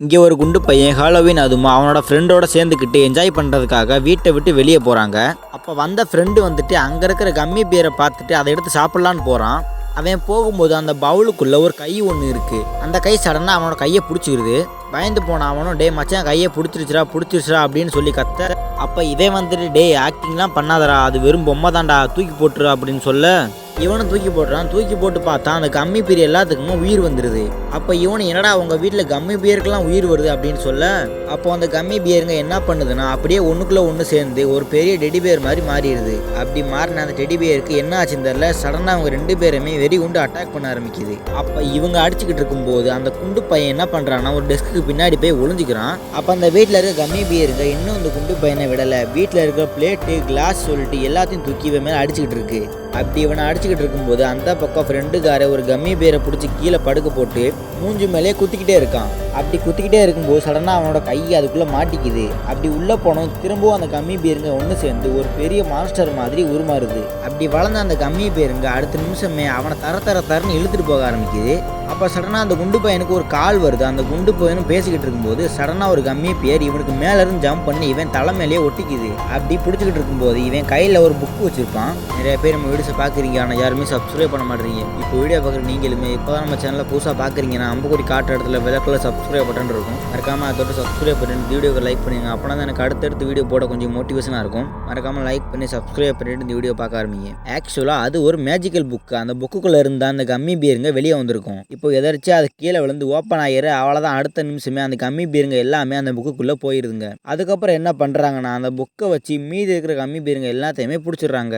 இங்கே ஒரு குண்டு பையன் ஹாலோவின் அதுவும் அவனோட ஃப்ரெண்டோட சேர்ந்துக்கிட்டு என்ஜாய் பண்ணுறதுக்காக வீட்டை விட்டு வெளியே போகிறாங்க. அப்போ வந்த ஃப்ரெண்டு வந்துட்டு அங்கே இருக்கிற கம்மி பீரை பார்த்துட்டு அதை எடுத்து சாப்பிட்லான்னு போகிறான். அவன் போகும்போது அந்த பவுலுக்குள்ளே ஒரு கை ஒன்று இருக்குது. அந்த கை சடனாக அவனோட கையை பிடிச்சிருது. பயந்து போன அவனும் டே மச்சான் கையை பிடிச்சிருச்சுடா அப்படின்னு சொல்லி கத்த. அப்போ இவன் வந்துட்டு டே ஆக்டிங்லாம் பண்ணாதடா, அது வெறும் பொம்மை தான்டா, தூக்கி போட்டுரு அப்படின்னு சொல்ல இவனும் தூக்கி போட்டுறான். தூக்கி போட்டு பார்த்தா அந்த கம்மி பீர் எல்லாத்துக்குமே உயிர் வந்துடுது. அப்போ இவனு என்னடா உங்கள் வீட்டில் கம்மி பியருக்கெல்லாம் உயிர் வருது அப்படின்னு சொல்ல அப்போ அந்த கம்மி பியருங்க என்ன பண்ணுதுன்னா அப்படியே ஒன்றுக்குள்ளே ஒன்று சேர்ந்து ஒரு பெரிய டெடி பியர் மாதிரி மாறிடுது. அப்படி மாறின அந்த டெடி பியருக்கு என்ன ஆச்சுன்னு தெரியல, சடனாக அவங்க ரெண்டு பேருமே வெறி உண்டு அட்டாக் பண்ண ஆரம்பிக்குது. அப்போ இவங்க அடிச்சுக்கிட்டு இருக்கும்போது அந்த குண்டு பையன் என்ன பண்ணுறான்னா ஒரு டெஸ்க்கு பின்னாடி போய் ஒளிஞ்சிக்கிறான். அப்போ அந்த வீட்டில் இருக்க கம்மி பியருங்க இன்னும் இந்த குண்டு பையனை விடலை. வீட்டில் இருக்க பிளேட்டு கிளாஸ் சொல்லிட்டு எல்லாத்தையும் தூக்கி இவன் மேலே அடிச்சுக்கிட்டு இருக்கு. அப்படி இவனை அடிச்சுக்கிட்டு இருக்கும்போது அந்த பக்கம் ஃப்ரெண்டுக்கார ஒரு கம்மி பீரை பிடிச்சி கீழே படுக்க போட்டு மூஞ்சி மேலே குத்திக்கிட்டே இருக்கான். அப்படி குத்திக்கிட்டே இருக்கும்போது சடனாக அவனோட கை அதுக்குள்ளே மாட்டிக்குது. அப்படி உள்ளே போனோம் திரும்பவும் அந்த கம்மி பீருங்க ஒன்று சேர்ந்து ஒரு பெரிய மான்ஸ்டர் மாதிரி உருமாறுது. அப்படி வளர்ந்த அந்த கம்மி பீருங்க அடுத்த நிமிஷமே அவனை தரன்னு இழுத்துட்டு போக ஆரம்பிக்குது. அப்போ சடனாக அந்த குண்டு பையனுக்கு ஒரு கால் வருது. அந்த குண்டு பையனும் பேசிக்கிட்டு இருக்கும்போது சடனாக ஒரு கம்மி பேர் இவனுக்கு மேலேருந்து ஜம்ப் பண்ணி இவன் தலைமையிலேயே ஒட்டிக்குது. அப்படி பிடிச்சிக்கிட்டு இருக்கும்போது இவன் கையில் ஒரு புக்கு வச்சுருப்பான். நிறைய பேர் நம்ம வீடியோஸை பார்க்குறீங்க, ஆனால் யாருமே சப்ஸ்கிரைப் பண்ண மாட்டேறீங்க. இப்போ வீடியோ பார்க்குற நீங்களுமே இப்போ தான் நம்ம சேனலில் புதுசாக பார்க்குறீங்கன்னா அம்புக்குடி காட்டுற இடத்துல விளக்கில் சப்ஸ்கிரைப் பட்டன் இருக்கும். மறக்காமல் அதோட சப்ஸ்கிரைப் பண்ணி வீடியோவை லைக் பண்ணுங்க. அப்போனா தான் எனக்கு அடுத்தடுத்து வீடியோ போட கொஞ்சம் மோட்டிவேஷனாக இருக்கும். மறக்காமல் லைக் பண்ணி சப்ஸ்கிரைப் பண்ணிட்டு இந்த வீடியோ பார்க்க ஆரம்பிங்க. ஆக்சுவலாக அது ஒரு மேஜிக்கல் புக்கு. அந்த புக்குக்குள்ளே இருந்த அந்த கம்மி பீருங்க வெளியே வந்திருக்கும். இப்போ எதாச்சும் அது கீழே விழுந்து ஓப்பன் ஆகிரு. அவ்வளோதான், அடுத்த நிமிஷமே அந்த கம்மி பீருங்க எல்லாமே அந்த புக்குக்குள்ளே போயிருதுங்க. அதுக்கப்புறம் என்ன பண்ணுறாங்கன்னா அந்த புக்கை வச்சு மீதி இருக்கிற கம்மி பீருங்க எல்லாத்தையுமே பிடிச்சிடுறாங்க.